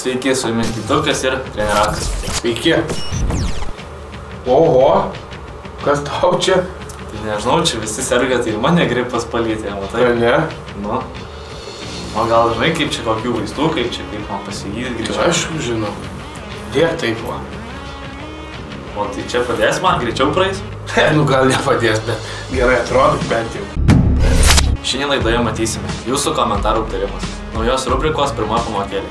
Sveiki, su jumis Vytukas ir trenerakas. Sveiki. Oho, kas tau čia? Tai nežinau, čia visi serga, tai mane gripas palytė, matai? Ne? Nu. O gal žinai, kaip čia kokių vaistų, kaip man pasigydyti greičiau? Tai aš žinau. Dėk taip va. O tai čia padės man, greičiau praeis? Nu gal nepadės, bet gerai atrodo bent jau. Šiandien laidoje matysime jūsų komentarų aptarimas. Naujos rubrikos pirma pamokėlė.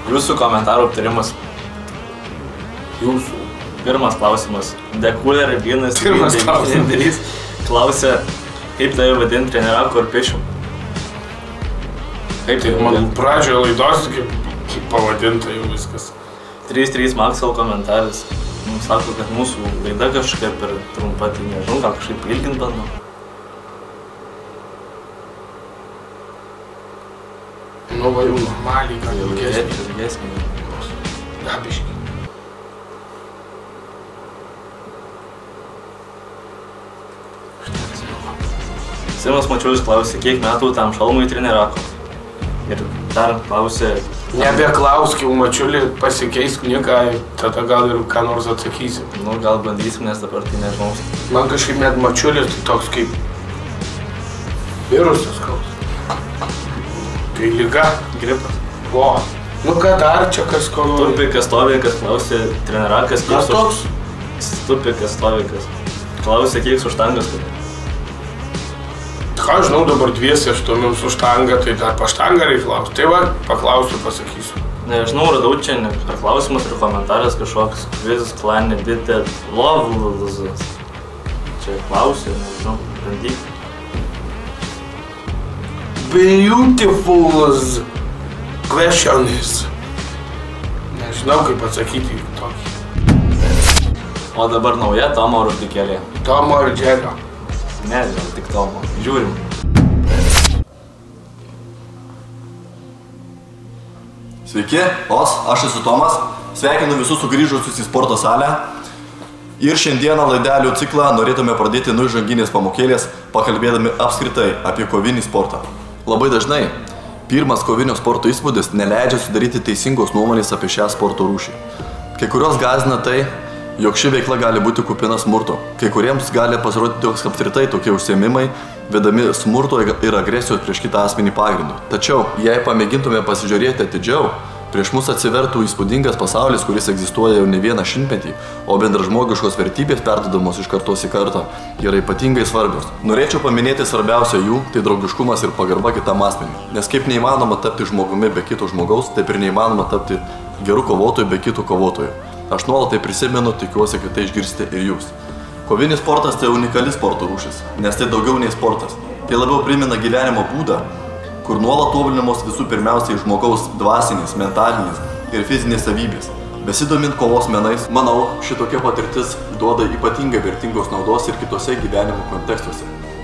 Jūsų komentarų aptarimas. Jūsų. Pirmas klausimas. Dekulė Rabinas Pirmas klausimas. Klausia, kaip tave vadinti treneraku ar pešiu? Kaip Tai man pradžioje laidos kaip pavadinta jau viskas. 3-3 Maxwell komentaras. Mums sako, kad mūsų laida kažkokia per trumpa, tai nežinau, gal kažkaip ilgint bandom. Nu va jau normaliai, gal ilgesnį. Gabiškai. Simas Mačiulis klausė, kiek metų tam šalmui trenirako. Ir dar klausė... Nebeklausk jau Mačiulį, pasikeis knygą, tada gal ir ką nors atsakysim. Nu, gal bandysim, nes dabar tai nežinau. Man kažkaip net Mačiulis tai toks kaip... virusas kaus. Tai liga. Gripas. O, nu ką dar čia kas ko... Stupikas Stovikas klausė, trenirakas... Kas toks? Stupikas Stovikas. Klausė, kiek su štangas turi. Ką žinau, dabar dviesi aštuomiau su štanga, tai dar pa štangą reiklaus. Tai va, paklausiu, pasakysiu. Nežinau, radau čia per klausimus ir komentaras kažkoks quiz planet did love. Čia klausė, nežinau, bandyk. Beautiful questions. Nežinau, kaip atsakyti tokį. O dabar nauja Tomo rubrikėlė. Tomo ir Džerio. Nežinau, tik Tomo. Žiūrim. Sveiki, aš esu Tomas. Sveikinu visus sugrįžusius į sporto salę. Ir šiandieną laidelių ciklą norėtume pradėti nuo įžanginės pamokėlės, pakalbėdami apskritai apie kovinį sportą. Labai dažnai pirmas kovinio sporto įspūdis neleidžia sudaryti teisingos nuomonės apie šią sporto rūšį. Kai kurios gąsdina tai, jog ši veikla gali būti kupina smurto. Kai kuriems gali pasirodyti, jog apskritai tokie užsiėmimai vedami smurto ir agresijos prieš kitą asmenį pagrindu. Tačiau, jei pamėgintume pasižiūrėti atidžiau, prieš mus atsivertų įspūdingas pasaulis, kuris egzistuoja jau ne vieną šimtmetį, o bendražmogiškos vertybės perduodamos iš kartos į kartą yra ypatingai svarbios. Norėčiau paminėti svarbiausia jų, tai draugiškumas ir pagarba kitam asmeniui. Nes kaip neįmanoma tapti žmogumi be kito žmogaus, taip ir neįmanoma tapti geru kovotoju be kitų kovotojų. Aš nuolat tai prisimenu, tikiuosi, kad tai išgirsite ir jūs. Kovinis sportas tai unikali sporto rūšis, nes tai daugiau nei sportas. Tai labiau primena gyvenimo būdą, kur nuolat tobulinamos visų pirmiausiai žmogaus dvasinės, mentalinės ir fizinės savybės. Besidomint kovos menais, manau, šitokia patirtis duoda ypatingai vertingos naudos ir kitose gyvenimo kontekstuose.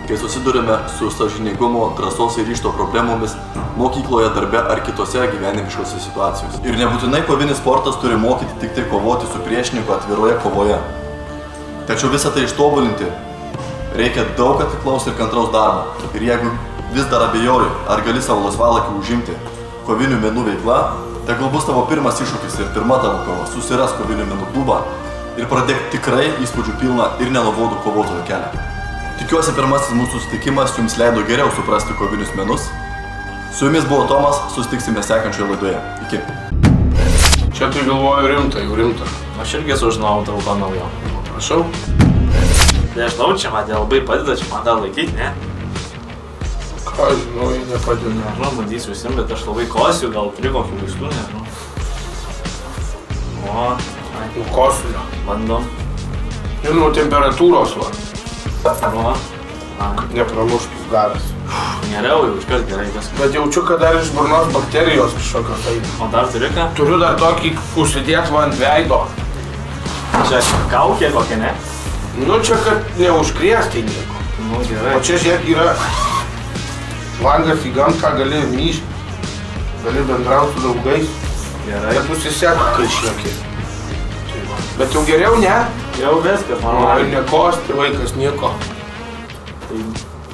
Kai susidurime su sąžiningumo, drąsos ir ryžto problemomis mokykloje, darbe ar kitose gyvenimiškose situacijose. Ir nebūtinai kovinis sportas turi mokyti tik tai kovoti su priešininku atviroje kovoje. Tačiau visą tai ištobulinti reikia daug atliklaus ir kantraus darbo. Ir jeigu vis dar abejoji, ar gali savo laisvalaikį užimti kovinių menų veikla, tai gal bus tavo pirmas iššūkis ir pirma tavo kova. Susiras kovinių menų klubą ir pradėk tikrai įspūdžių pilną ir nenuobodų kovotojo kelią. Tikiuosi, pirmasis mūsų susitikimas jums leido geriau suprasti kovinius menus. Su jumis buvo Tomas, susitiksime sekančioje laidoje. Iki. Čia tai galvoju rimta, jau rimta. Aš irgi sužinau daug ko naujo. Prašau. Nežinau, čia man labai padeda, čia man dar laikyti, ne? Ką žinau, jie nepadeda. Nežinau, bandysiu visim, bet aš labai kosiu, gal turi kokį vaistų, nežinau. O, Nu kosulio. bandom. Ir nuo temperatūros va. O, Nepramuštų garas. geriau jau, iškart gerai viskas. Bet jaučiu, kad dar iš burnos bakterijos kažkokios tai. O dar turi ką? Turiu dar tokį užsidėt va ant veido. Čia kaukė kokia, ne? Nu čia, kad neužkrėstai nieko. Nu, gerai. O čia žiūrėk yra langas į gamtą, gali myšti, gali bendrauti su draugais. Gerai. Bet nusisek, kai šiekė. Bet jau geriau, ne? Jau viskas, Ir normaliai. nekosti vaikas nieko. Tai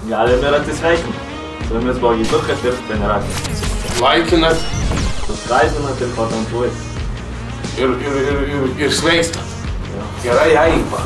galime ir atsisveikinti. Su jumis buvo Vytukas ir trenerakas. laikinat Subscribinat ir komentuojat. ir sveikstat. Gerai, aipa.